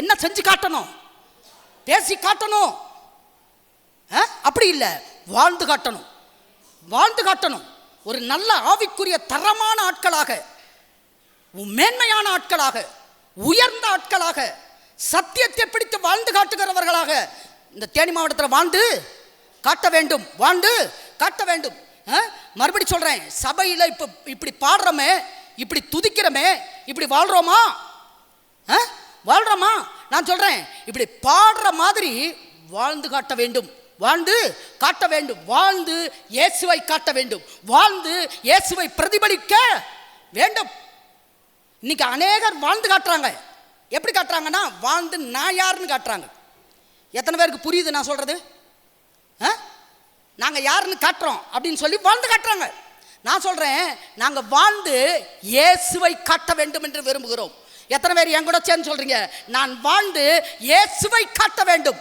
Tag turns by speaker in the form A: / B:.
A: என்ன செஞ்சு காட்டணும்? பேசி காட்டணும். அப்படி இல்லை, வாழ்ந்து காட்டணும். வாழ்ந்து காட்டணும். ஒரு நல்ல ஆவிக்குரிய தரமான ஆட்களாக, மேன்மையான ஆட்களாக, உயர்ந்த ஆட்களாக, சத்தியத்தை பிடித்து வாழ்ந்து காட்டுகிறவர்களாக இந்த தேனி மாவட்டத்தில் வாழ்ந்து காட்ட வேண்டும். வாழ்ந்து காட்ட வேண்டும். மறுபடி சொல்றேன், சபையில் இப்போ இப்படி பாடுறோமே, இப்படி துதிக்கிறோமே, இப்படி வாழ்றோமா? வாழ்றோமா? நான் சொல்றேன், இப்படி பாடுற மாதிரி வாழ்ந்து காட்ட வேண்டும். வாழ்ந்து காட்ட வேண்டும். வாழ்ந்து இயேசுவை காட்ட வேண்டும். வாழ்ந்து இயேசுவை பிரதிபலிக்க வேண்டும். இன்னைக்கு அநேகர் வாழ்ந்து காட்டுறாங்க. எப்படி காட்டுறாங்கன்னா, வாழ்ந்து நான் யாருன்னு காட்டுறாங்க. எத்தனை பேருக்கு புரியுது நான் சொல்றது? நாங்கள் யாருன்னு காட்டுறோம் அப்படின்னு சொல்லி வாழ்ந்து காட்டுறாங்க. நான் சொல்றேன், நாங்கள் வாழ்ந்து இயேசுவை காட்ட வேண்டும் என்று விரும்புகிறோம். எத்தனை பேர் என் கூட சேர்ந்து சொல்றீங்க, நான் வாழ்ந்து இயேசுவை காட்ட வேண்டும்?